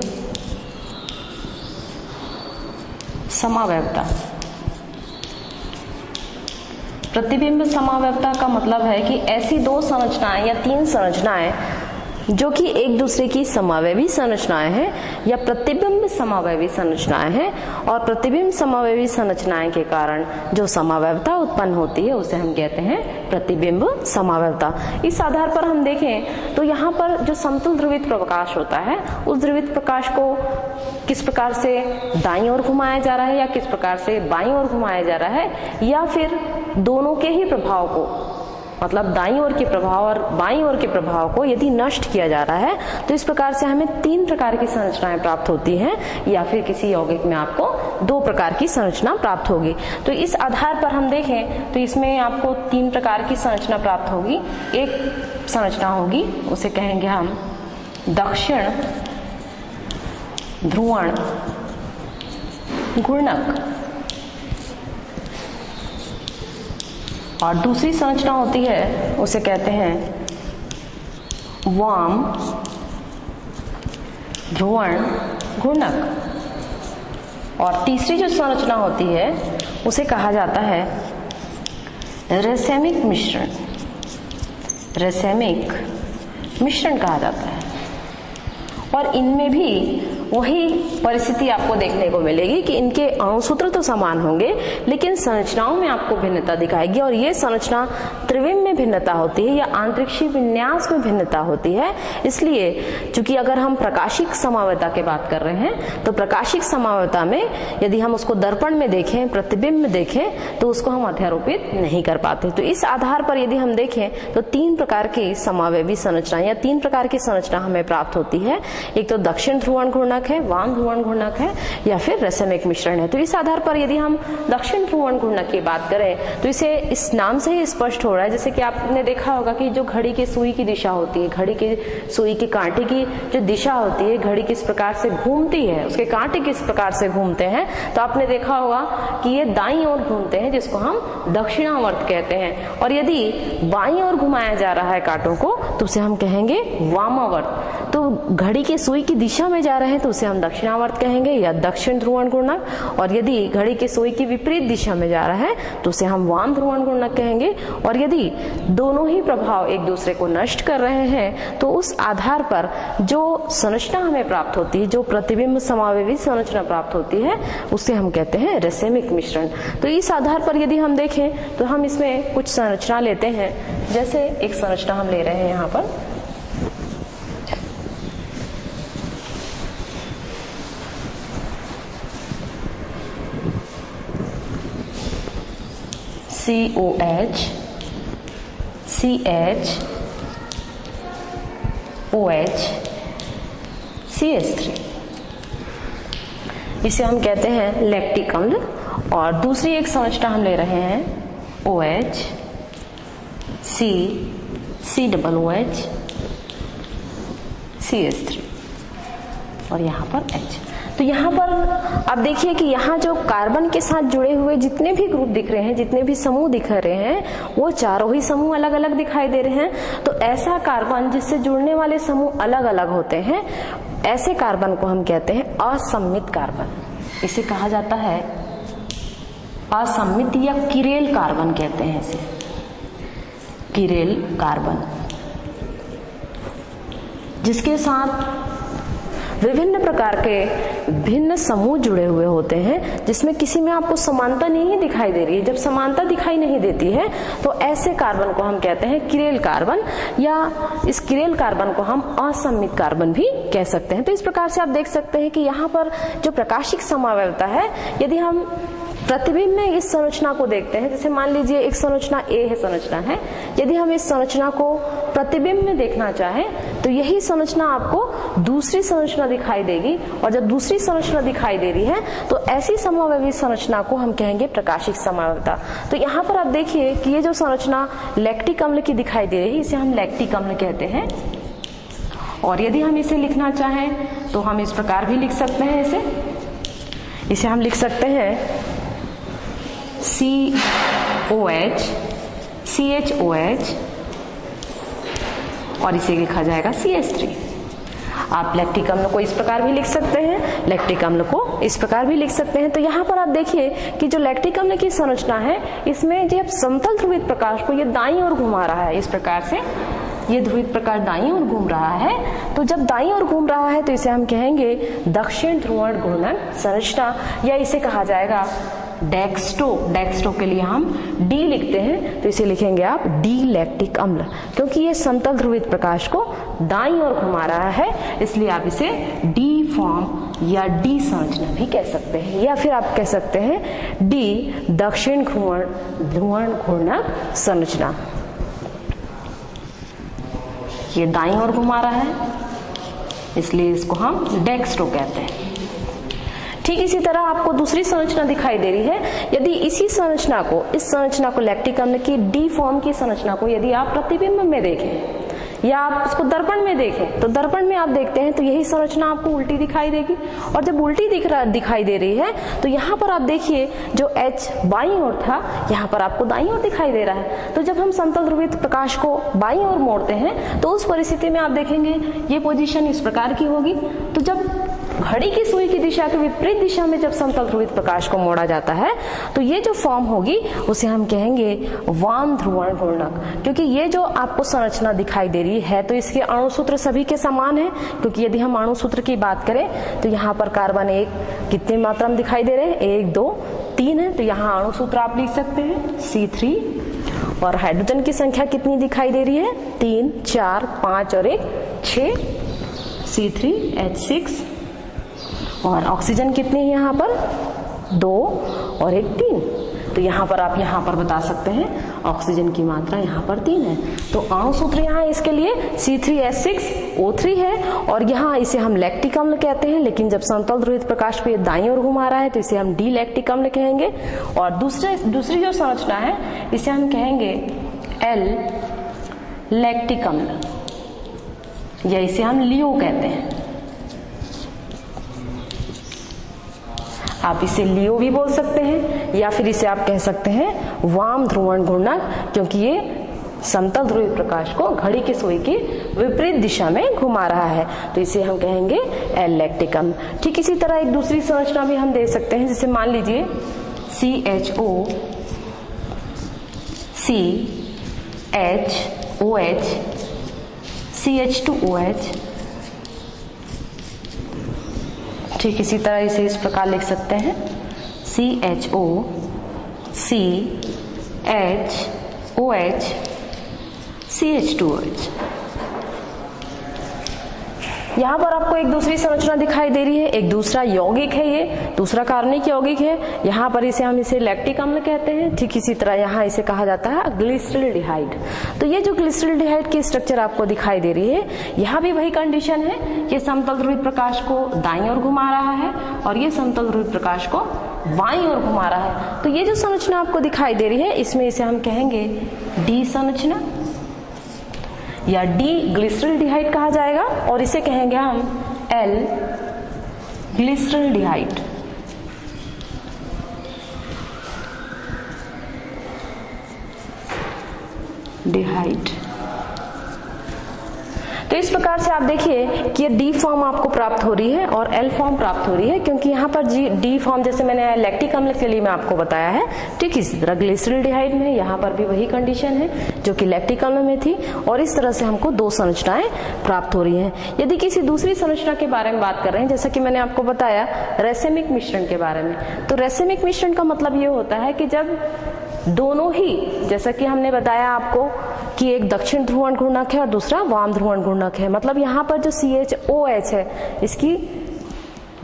समावैवता। प्रतिबिंब समावैवता का मतलब है कि ऐसी दो संरचनाएं या तीन संरचनाएं जो कि एक दूसरे की समावैवी संरचनाएं हैं या प्रतिबिंब समावैवी संरचनाएं हैं और प्रतिबिंब समावैवी संरचनाएं के कारण जो समावैवता उत्पन्न होती है उसे हम कहते हैं प्रतिबिंब समावैवता। इस आधार पर हम देखें तो यहाँ पर जो समतल ध्रुवित प्रकाश होता है उस ध्रुवित प्रकाश को किस प्रकार से दाईं ओर घुमाया जा रहा है या किस प्रकार से बाईं ओर घुमाया जा रहा है या फिर दोनों के ही प्रभाव को, मतलब दाईं ओर के प्रभाव और बाईं ओर के प्रभाव को यदि नष्ट किया जा रहा है तो इस प्रकार से हमें तीन प्रकार की संरचनाएं प्राप्त होती हैं या फिर किसी यौगिक में आपको दो प्रकार की संरचना प्राप्त होगी। तो इस आधार पर हम देखें तो इसमें आपको तीन प्रकार की संरचना प्राप्त होगी। एक संरचना होगी उसे कहेंगे हम दक्षिण ध्रुवण घूर्णक और दूसरी संरचना होती है उसे कहते हैं वाम ध्रुवण घूर्णक और तीसरी जो संरचना होती है उसे कहा जाता है रेसेमिक मिश्रण। रेसेमिक मिश्रण कहा जाता है और इनमें भी वही परिस्थिति आपको देखने को मिलेगी कि इनके अणुसूत्र तो समान होंगे लेकिन संरचनाओं में आपको भिन्नता दिखाएगी, और ये संरचना त्रिविम में भिन्नता होती है या आंतरिक्षीय विन्यास में भिन्नता होती है। इसलिए चूंकि अगर हम प्रकाशिक समावयवता की बात कर रहे हैं तो प्रकाशिक समावयवता में यदि हम उसको दर्पण में देखें, प्रतिबिंब में देखें, तो उसको हम अध्यारोपित नहीं कर पाते। तो इस आधार पर यदि हम देखें तो 3 प्रकार की समावयवी संरचना या 3 प्रकार की संरचना हमें प्राप्त होती है। एक तो दक्षिण ध्रुवण घूर्णक है, वाम ध्रुवण घूर्णक है, या फिर रसमिक मिश्रण है। तो इस आधार पर यदि हम दक्षिण ध्रुवण घूर्णक की बात करें तो इसे इस नाम से ही स्पष्ट हो रहा है, जैसे कि आपने देखा होगा कि जो घड़ी की सुई की दिशा होती है, घड़ी की सुई के कांटे की जो दिशा होती है, घड़ी किस प्रकार से घूमती है, उसके कांटे किस प्रकार से घूमते हैं, तो आपने देखा होगा कि ये दाईं ओर घूमते हैं, जिसको हम दक्षिणावर्त कहते हैं। और यदि बाईं ओर घुमाया जा रहा है कांटों को तो उसे हम कहेंगे वामावर्त। तो घड़ी की सुई की दिशा में जा रहे हैं तो उसे हम दक्षिणावर्त कहेंगे या दक्षिण ध्रुवण घूर्णक, और यदि घड़ी की सुई की विपरीत दिशा में जा रहा है तो उसे हम वाम ध्रुवण घूर्णक कहेंगे। और यदि दोनों ही प्रभाव एक दूसरे को नष्ट कर रहे हैं तो उस आधार पर जो संरचना हमें प्राप्त होती है, जो प्रतिबिंब समावयवी संरचना प्राप्त होती है, उसे हम कहते हैं रसेमिक मिश्रण। तो इस आधार पर यदि हम देखें तो हम इसमें कुछ संरचना लेते हैं। जैसे एक संरचना हम ले रहे हैं यहाँ पर, COH, CH, OH, CH3, इसे हम कहते हैं लैक्टिक अम्ल। और दूसरी एक संरचना हम ले रहे हैं OH, C, COOH, CH3 और यहाँ पर H। तो यहाँ पर आप देखिए कि यहाँ जो कार्बन के साथ जुड़े हुए जितने भी ग्रुप दिख रहे हैं, जितने भी समूह दिख रहे हैं, वो चारों ही समूह अलग अलग दिखाई दे रहे हैं। तो ऐसा कार्बन जिससे जुड़ने वाले समूह अलग अलग होते हैं, ऐसे कार्बन को हम कहते हैं असम्मित कार्बन। इसे कहा जाता है असम्मित या किरेल कार्बन कहते हैं इसे, किरेल कार्बन, जिसके साथ विभिन्न प्रकार के भिन्न समूह जुड़े हुए होते हैं, जिसमें किसी में आपको समानता नहीं दिखाई दे रही है। जब समानता दिखाई नहीं देती है तो ऐसे कार्बन को हम कहते हैं किरेल कार्बन, या इस किरेल कार्बन को हम असम्मित कार्बन भी कह सकते हैं। तो इस प्रकार से आप देख सकते हैं कि यहाँ पर जो प्रकाशिक समावयवता है, यदि हम प्रतिबिंब में इस संरचना को देखते हैं, जैसे मान लीजिए एक संरचना ए है, संरचना है, यदि हम इस संरचना को प्रतिबिंब में देखना चाहें तो यही संरचना आपको दूसरी संरचना दिखाई देगी, और जब दूसरी संरचना दिखाई दे रही है तो ऐसी समावयवी संरचना को हम कहेंगे प्रकाशिक समावयवता। तो यहाँ पर आप देखिए कि ये जो संरचना लैक्टिक अम्ल की दिखाई दे रही है, इसे हम लैक्टिक अम्ल कहते हैं। और यदि हम इसे लिखना चाहें तो हम इस प्रकार भी लिख सकते हैं, इसे हम लिख सकते हैं COH, CHOH, और इसे लिखा जाएगा CH3। आप लैक्टिक अम्ल को इस प्रकार भी लिख सकते हैं, लैक्टिक अम्ल को इस प्रकार भी लिख सकते हैं। तो यहाँ पर आप देखिए कि जो लैक्टिक अम्ल की संरचना है, इसमें जब समतल ध्रुवित प्रकाश को ये दाईं ओर घुमा रहा है, इस प्रकार से ये ध्रुवित प्रकाश दाईं ओर घूम रहा है, तो जब दाईं ओर घूम रहा है तो इसे हम कहेंगे दक्षिण ध्रुवण घूर्णन संरचना, या इसे कहा जाएगा डेक्स्ट्रो। डेक्स्ट्रो के लिए हम डी लिखते हैं, तो इसे लिखेंगे आप डी लैक्टिक अम्ल, क्योंकि ये समतल ध्रुवित प्रकाश को दाईं ओर घुमा रहा है, इसलिए आप इसे डी फॉर्म या डी संरचना भी कह सकते हैं, या फिर आप कह सकते हैं डी दक्षिण ध्रुवण घूर्णक संरचना। ये दाईं ओर घुमा रहा है, इसलिए इसको हम डेक्स्ट्रो कहते हैं। ठीक इसी तरह आपको दूसरी संरचना दिखाई दे रही है। यदि इसी संरचना को, इस संरचना को लैक्टिक अम्ल की डी फॉर्म की संरचना को यदि आप प्रतिबिंब में देखें या आप उसको दर्पण में देखें, तो दर्पण में आप देखते हैं तो यही संरचना आपको उल्टी दिखाई देगी, और जब उल्टी दिखाई दे रही है तो यहाँ पर आप देखिए जो H बाईं ओर था, यहाँ पर आपको दाईं ओर दिखाई दे रहा है। तो जब हम समतल ध्रुवित प्रकाश को बाईं ओर मोड़ते हैं तो उस परिस्थिति में आप देखेंगे ये पोजीशन इस प्रकार की होगी। तो जब घड़ी की सुई की दिशा के विपरीत दिशा में जब समतल ध्रुवित प्रकाश को मोड़ा जाता है तो ये जो फॉर्म होगी उसे हम कहेंगे वाम ध्रुवण घूर्णक। क्योंकि ये जो आपको संरचना दिखाई दे रही है तो इसके अणुसूत्र सभी के समान है, क्योंकि यदि हम अणुसूत्र की बात करें तो यहाँ पर कार्बन 1 कितनी मात्रा में दिखाई दे रहे हैं, 1 2 3 है, तो यहाँ अणुसूत्र आप लिख सकते हैं C3। और हाइड्रोजन की संख्या कितनी दिखाई दे रही है, 3 4 5 और 1 6 C3H6। और ऑक्सीजन कितनी है यहाँ पर, 2 और 1 3। तो यहाँ पर आप यहाँ पर बता सकते हैं ऑक्सीजन की मात्रा यहाँ पर 3 है। तो अणुसूत्र यहाँ इसके लिए C3H6O3 है और यहाँ इसे हम लैक्टिक अम्ल कहते हैं, लेकिन जब समतल ध्रुवित प्रकाश को ये दाईं ओर घुमा रहा है तो इसे हम डी लैक्टिक अम्ल कहेंगे। और दूसरी जो संरचना है इसे हम कहेंगे L लैक्टिक अम्ल, या इसे हम लियो कहते हैं। आप इसे लियो भी बोल सकते हैं या फिर इसे आप कह सकते हैं वाम ध्रुवण घूर्णक, क्योंकि ये समतल ध्रुवीय प्रकाश को घड़ी की सुई की विपरीत दिशा में घुमा रहा है, तो इसे हम कहेंगे एल लैक्टिक अम्ल। ठीक इसी तरह एक दूसरी संरचना भी हम दे सकते हैं, जैसे मान लीजिए CHO CHOH CH2OH। ठीक इसी तरह इसे इस प्रकार लिख सकते हैं CHO CHOH CH2OH। यहाँ पर आपको एक दूसरी संरचना दिखाई दे रही है, एक दूसरा यौगिक है, ये दूसरा कार्बनिक यौगिक है। यहाँ पर इसे लैक्टिक अम्ल कहते हैं। ठीक इसी तरह यहाँ इसे कहा जाता है ग्लिसरॉल्डिहाइड। तो ये जो ग्लिसरॉल्डिहाइड की स्ट्रक्चर आपको दिखाई दे रही है, यहाँ भी वही कंडीशन है, ये समतल ध्रुवित प्रकाश को दाईं ओर घुमा रहा है और ये समतल ध्रुवित प्रकाश को बाईं ओर घुमा रहा है। तो ये जो संरचना आपको दिखाई दे रही है इसमें इसे हम कहेंगे डी संरचना या डी ग्लिसरॉल्डिहाइड कहा जाएगा, और इसे कहेंगे हम एल ग्लिसरॉल्डिहाइड। डिहाइड। तो इस प्रकार से आप देखिए कि ये डी फॉर्म आपको प्राप्त हो रही है और एल फॉर्म प्राप्त हो रही है, क्योंकि यहाँ पर डी फॉर्म जैसे मैंने लैक्टिक अम्ल के लिए मैं आपको बताया है, ठीक इसी तरह ग्लिसरॉल्डिहाइड में यहाँ पर भी वही कंडीशन है जो कि लैक्टिक अम्ल में थी, और इस तरह से हमको 2 संरचनाएं प्राप्त हो रही हैं। यदि किसी दूसरी संरचना के बारे में बात कर रहे हैं, जैसा कि मैंने आपको बताया रैसेमिक मिश्रण के बारे में, तो रैसेमिक मिश्रण का मतलब ये होता है कि जब दोनों ही, जैसा कि हमने बताया आपको कि एक दक्षिण ध्रुवण घूर्णक है और दूसरा वाम ध्रुवण घूर्णक है, मतलब यहाँ पर जो CHOH है इसकी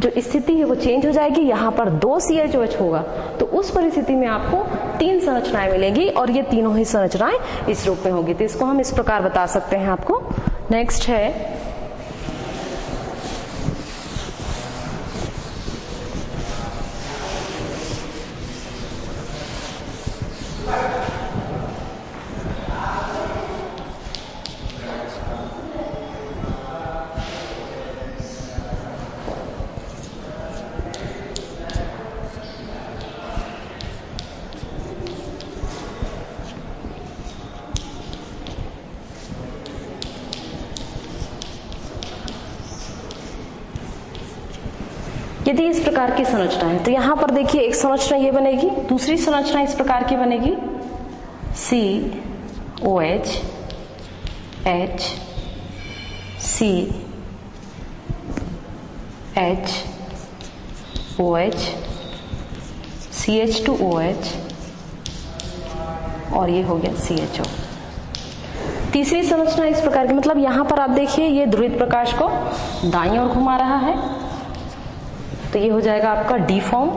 जो स्थिति है वो चेंज हो जाएगी, यहाँ पर 2 CHOH होगा, तो उस परिस्थिति में आपको 3 संरचनाएं मिलेंगी और ये तीनों ही संरचनाएं इस रूप में होगी। तो इसको हम इस प्रकार बता सकते हैं आपको। नेक्स्ट है यदि इस प्रकार की संरचना है तो यहाँ पर देखिए एक संरचना ये बनेगी, दूसरी संरचना इस प्रकार की बनेगी COH H C H OH CH2OH और ये हो गया CHO। तीसरी संरचना इस प्रकार की, मतलब यहाँ पर आप देखिए ये ध्रुवित प्रकाश को दाईं ओर घुमा रहा है, तो ये हो जाएगा आपका डी फॉर्म,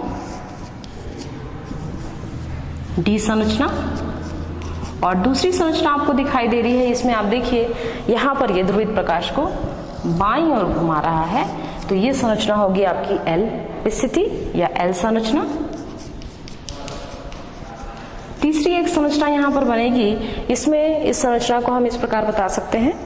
डी संरचना। और दूसरी संरचना आपको दिखाई दे रही है, इसमें आप देखिए यहाँ पर ये ध्रुवित प्रकाश को बाईं ओर घुमा रहा है, तो ये संरचना होगी आपकी एल स्थिति या एल संरचना। तीसरी एक संरचना यहाँ पर बनेगी, इसमें इस संरचना को हम इस प्रकार बता सकते हैं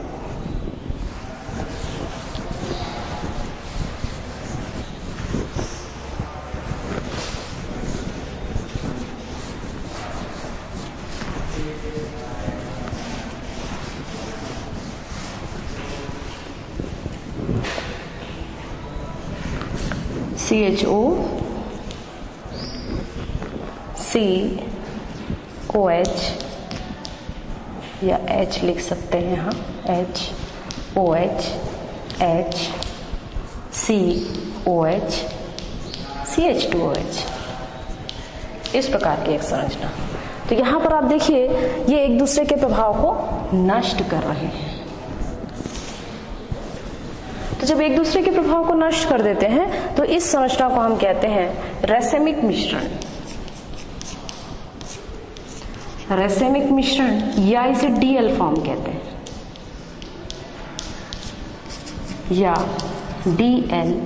CHO COH या H लिख सकते हैं यहाँ, HOH H COH CH2OH, इस प्रकार की एक संरचना। तो यहाँ पर आप देखिए ये एक दूसरे के प्रभाव को नष्ट कर रहे हैं। तो जब एक दूसरे के प्रभाव को नष्ट कर देते हैं तो इस संरचना को हम कहते हैं रेसेमिक मिश्रण। रेसेमिक मिश्रण या इसे डीएल फॉर्म कहते हैं या डीएल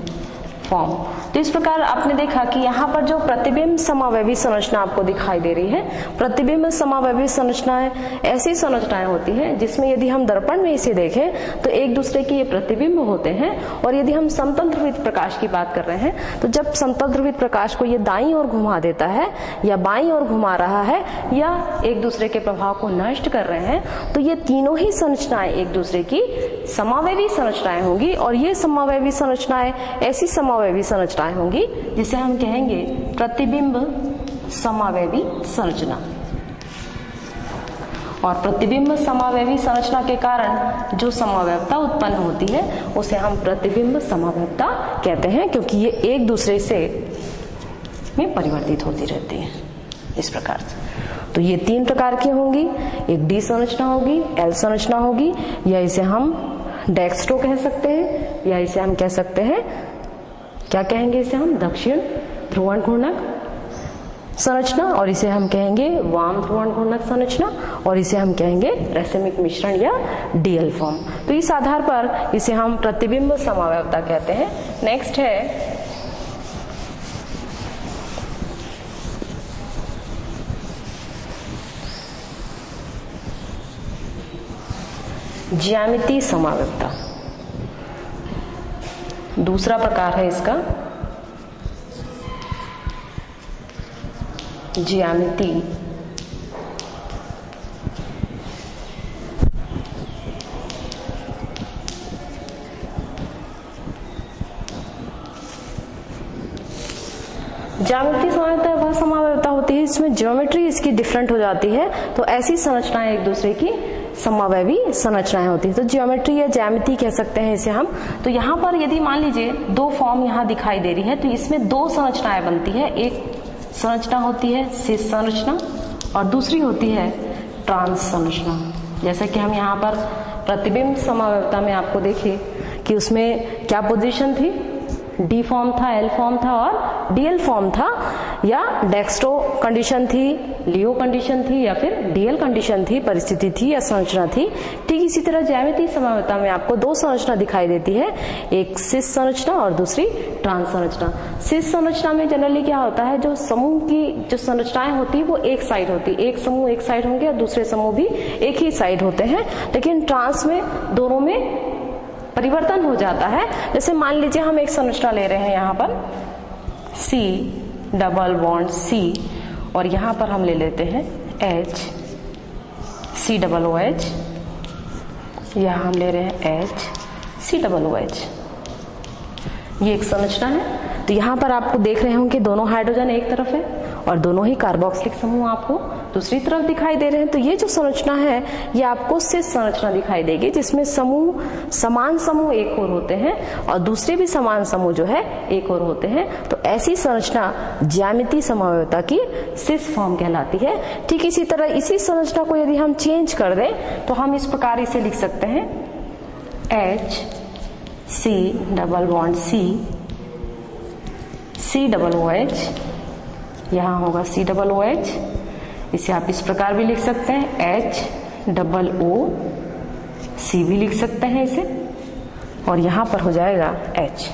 फॉर्म। तो इस प्रकार आपने देखा कि यहाँ पर जो प्रतिबिंब समावयवी संरचना आपको दिखाई दे रही है, प्रतिबिंब समावयवी संरचनाएं ऐसी संरचनाएं होती हैं जिसमें यदि हम दर्पण में इसे देखें तो एक दूसरे के ये प्रतिबिंब होते हैं। और यदि हम समतल ध्रुवित प्रकाश की बात कर रहे हैं तो जब समतल ध्रुवित प्रकाश को ये दाईं ओर घुमा देता है या बाईं ओर घुमा रहा है या एक दूसरे के प्रभाव को नष्ट कर रहे हैं तो ये तीनों ही संरचनाएं एक दूसरे की समावयवी संरचनाएं होंगी। और ये समावयवी संरचनाएं ऐसी समावयवी संरचनाएं होंगी जिसे हम कहेंगे प्रतिबिंब समावयवी संरचना। और प्रतिबिंब समावयवी संरचना के कारण जो समावयवता उत्पन्न होती है उसे हम प्रतिबिंब समावयवता कहते हैं, क्योंकि ये एक दूसरे से में परिवर्तित होती रहती है इस प्रकार से। तो ये तीन प्रकार की होंगी, एक डी संरचना होगी, एल संरचना होगी, या इसे हम डेक्स्ट्रो कह सकते हैं, या इसे हम कह सकते हैं, क्या कहेंगे इसे हम, दक्षिण ध्रुवण घूर्णक संरचना, और इसे हम कहेंगे वाम ध्रुवण घूर्णक संरचना, और इसे हम कहेंगे रेसेमिक मिश्रण या डीएल फॉर्म। तो इस आधार पर इसे हम प्रतिबिंब समावयवता कहते हैं। नेक्स्ट है ज्यामितीय समावयवता। दूसरा प्रकार है इसका ज्यामितीय ज्यामितीय समावयवता वह समावयवता होती है जिसमें ज्योमेट्री इसकी डिफरेंट हो जाती है। तो ऐसी संरचनाएं एक दूसरे की समावयवी संरचनाएं होती है। तो ज्योमेट्री या ज्यामिति कह सकते हैं इसे हम। तो यहाँ पर यदि मान लीजिए दो फॉर्म यहाँ दिखाई दे रही है तो इसमें दो संरचनाएं बनती है। एक संरचना होती है सिस संरचना और दूसरी होती है ट्रांस संरचना। जैसा कि हम यहाँ पर प्रतिबिंब समावयवता में आपको देखे कि उसमें क्या पोजीशन थी, डी फॉर्म था, एल फॉर्म था और डीएल फॉर्म था, या डेक्स्ट्रो कंडीशन थी, लियो कंडीशन थी, या फिर डीएल कंडीशन थी, परिस्थिति थी या संरचना थी। ठीक इसी तरह ज्यामितीय समावयवता में आपको दो संरचना दिखाई देती है, एक सिस संरचना और दूसरी ट्रांस संरचना। सिस संरचना में जनरली क्या होता है, जो समूह की जो संरचनाएं होती है वो एक साइड होती है, एक समूह एक साइड होंगे और दूसरे समूह भी एक ही साइड होते हैं। लेकिन ट्रांस में दोनों में परिवर्तन हो जाता है। जैसे मान लीजिए हम एक संरचना ले रहे हैं यहाँ पर C डबल बॉन्ड C, और यहाँ पर हम ले लेते हैं H C डबल OH, यहाँ हम ले रहे हैं H C डबल OH। ये एक संरचना है। तो यहाँ पर आपको देख रहे होंगे दोनों हाइड्रोजन एक तरफ है और दोनों ही कार्बोक्सिलिक समूह आपको दूसरी तरफ दिखाई दे रहे हैं। तो ये जो संरचना है ये आपको सिस संरचना दिखाई देगी, जिसमें समूह समान समूह एक और होते हैं और दूसरे भी समान समूह जो है एक और होते हैं। तो ऐसी संरचना ज्यामितीय समावयवता की सिस फॉर्म कहलाती है। ठीक इसी तरह इसी संरचना को यदि हम चेंज कर दें तो हम इस प्रकार इसे लिख सकते हैं H C double bond C double OH, यहाँ होगा C डबल OH। इसे आप इस प्रकार भी लिख सकते हैं H डबल O C भी लिख सकते हैं इसे, और यहाँ पर हो जाएगा H।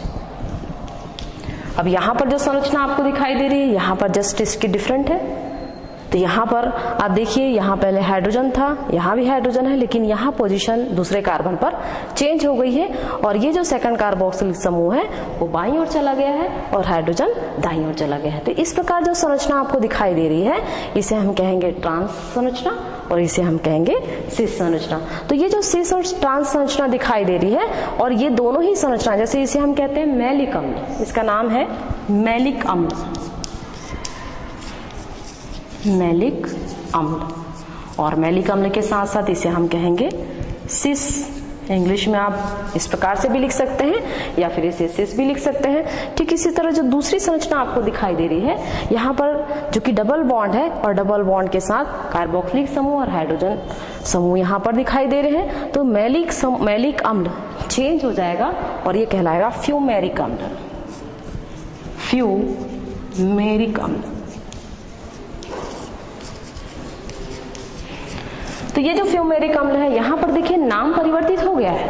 अब यहाँ पर जो संरचना आपको दिखाई दे रही है यहाँ पर जस्ट इसकी डिफरेंट है। तो यहाँ पर आप देखिए यहाँ पहले हाइड्रोजन था, यहाँ भी हाइड्रोजन है, लेकिन यहाँ पोजीशन दूसरे कार्बन पर चेंज हो गई है और ये जो सेकंड कार्बोक्सिलिक समूह है वो बाईं ओर चला गया है और हाइड्रोजन दाईं ओर चला गया है। तो इस प्रकार जो संरचना आपको दिखाई दे रही है इसे हम कहेंगे ट्रांस संरचना और इसे हम कहेंगे सिस संरचना। तो ये जो सिस और ट्रांस संरचना दिखाई दे रही है, और ये दोनों ही संरचना, जैसे इसे हम कहते हैं मैलिक अम्ल, इसका नाम है मैलिक अम्ल, मैलिक अम्ल। और मैलिक अम्ल के साथ साथ इसे हम कहेंगे सिस। इंग्लिश में आप इस प्रकार से भी लिख सकते हैं या फिर इसे सिस भी लिख सकते हैं। ठीक इसी तरह जो दूसरी संरचना आपको दिखाई दे रही है, यहाँ पर जो कि डबल बॉन्ड है और डबल बॉन्ड के साथ कार्बोक्सिलिक समूह और हाइड्रोजन समूह यहाँ पर दिखाई दे रहे हैं। तो मैलिक अम्ल चेंज हो जाएगा और ये कहलाएगा फ्यूमेरिक अम्ल, फ्यूमेरिक अम्ल। तो ये जो फ्यूमेरिक अम्ल है, यहाँ पर देखिए नाम परिवर्तित हो गया है।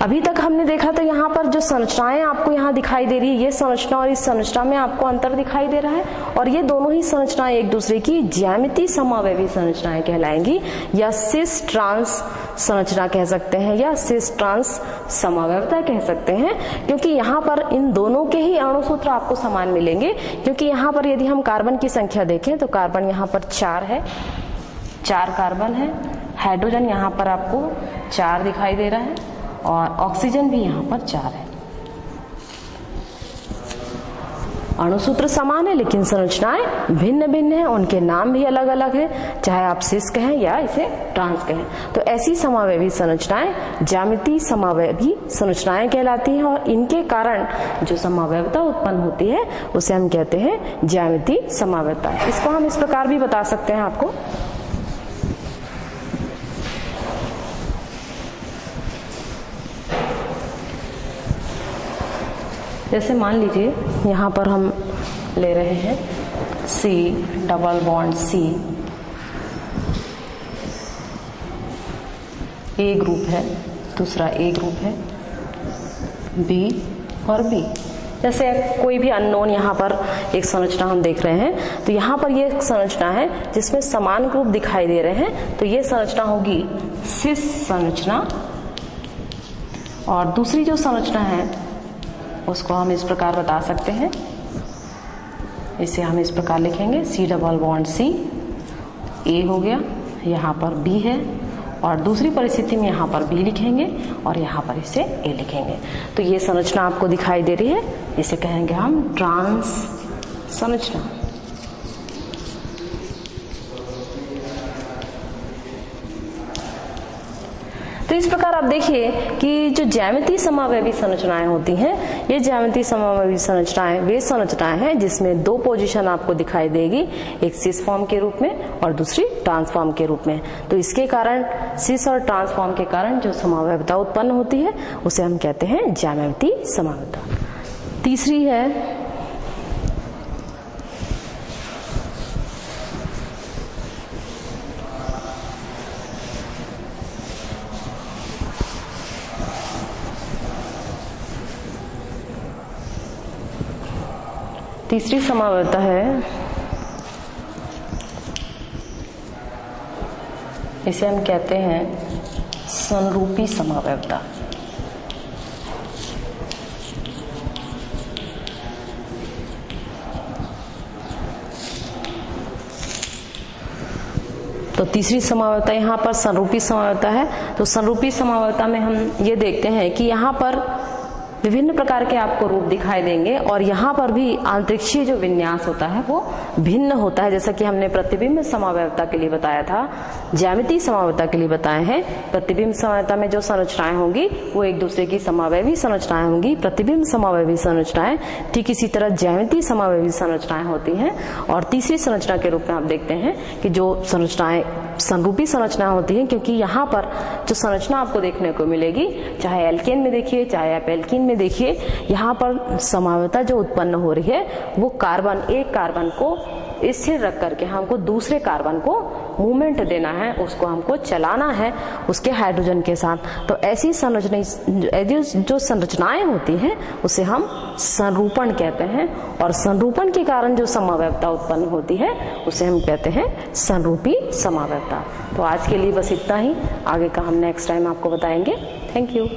अभी तक हमने देखा तो यहाँ पर जो संरचनाएं आपको यहाँ दिखाई दे रही है, ये संरचना और इस संरचना में आपको अंतर दिखाई दे रहा है, और ये दोनों ही संरचनाएं एक दूसरे की ज्यामितीय समावयवी संरचनाएं कहलाएंगी, या सिस ट्रांस संरचना कह सकते हैं, या सिस ट्रांस समावयवता कह सकते हैं, क्योंकि यहाँ पर इन दोनों के ही अणुसूत्र आपको समान मिलेंगे। क्योंकि यहाँ पर यदि हम कार्बन की संख्या देखें तो कार्बन यहाँ पर 4 है, 4 कार्बन है, हाइड्रोजन यहाँ पर आपको 4 दिखाई दे रहा है, और ऑक्सीजन भी यहाँ पर 4 है। अणुसूत्र समान है लेकिन संरचनाएं भिन्न भिन्न हैं, उनके नाम भी अलग अलग हैं, चाहे आप सिस कहें या इसे ट्रांस कहें। तो ऐसी समावयवी संरचनाएं ज्यामितीय समावयवी संरचनाएं कहलाती हैं, और इनके कारण जो समावयवता उत्पन्न होती है उसे हम कहते हैं ज्यामितीय समावयवता। इसको हम इस प्रकार भी बता सकते हैं आपको। जैसे मान लीजिए यहाँ पर हम ले रहे हैं C double bond C, A group है, दूसरा A ग्रुप है, B और B। जैसे कोई भी अननोन यहाँ पर एक संरचना हम देख रहे हैं, तो यहाँ पर ये एक संरचना है जिसमें समान ग्रुप दिखाई दे रहे हैं, तो ये संरचना होगी सिस संरचना। और दूसरी जो संरचना है उसको हम इस प्रकार बता सकते हैं, इसे हम इस प्रकार लिखेंगे C double bond C, A हो गया, यहाँ पर B है, और दूसरी परिस्थिति में यहाँ पर B लिखेंगे और यहाँ पर इसे A लिखेंगे। तो ये संरचना आपको दिखाई दे रही है, इसे कहेंगे हम ट्रांस संरचना। तो इस प्रकार आप देखिए कि जो ज्यामितीय समावयवी संरचनाएं होती हैं, ये ज्यामितीय समावयवी संरचनाएं वे संरचनाएं हैं जिसमें 2 पोजीशन आपको दिखाई देगी, एक सिस फॉर्म के रूप में और दूसरी ट्रांसफॉर्म के रूप में। तो इसके कारण सिस और ट्रांसफॉर्म के कारण जो समावयवता उत्पन्न होती है उसे हम कहते हैं ज्यामितीय समावयवता। तीसरी है तीसरी समावयवता है, इसे हम कहते हैं संरूपी समावयवता। तो तीसरी समावयवता यहाँ पर संरूपी समावयवता है। तो संरूपी समावयवता में हम ये देखते हैं कि यहाँ पर विभिन्न प्रकार के आपको रूप दिखाई देंगे, और यहाँ पर भी आंतरिक्षीय जो विन्यास होता है वो भिन्न होता है। जैसा कि हमने प्रतिबिंब समावयवता के लिए बताया था, ज्यामितीय समावयवता के लिए बताए हैं। प्रतिबिंब समावयवता में जो संरचनाएं होंगी वो एक दूसरे की समावयवी संरचनाएं होंगी, प्रतिबिंब समावयवी संरचनाएं। ठीक इसी तरह ज्यामितीय समावयवी संरचनाएं होती हैं। और तीसरी संरचना के रूप में आप देखते हैं कि जो संरचनाएं संरूपी संरचना होती है, क्योंकि यहाँ पर जो संरचना आपको देखने को मिलेगी, चाहे एल्केन में देखिए चाहे आप एल्कीन में देखिए, यहाँ पर समावयवता जो उत्पन्न हो रही है वो कार्बन, एक कार्बन को स्थिर रख करके हमको दूसरे कार्बन को मूवमेंट देना है, उसको हमको चलाना है उसके हाइड्रोजन के साथ। तो ऐसी संरचना जो संरचनाएं होती हैं उसे हम संरूपण कहते हैं, और संरूपण के कारण जो समावयवता उत्पन्न होती है उसे हम कहते हैं संरूपी समावयवता। तो आज के लिए बस इतना ही, आगे का हम नेक्स्ट टाइम आपको बताएंगे। Thank you.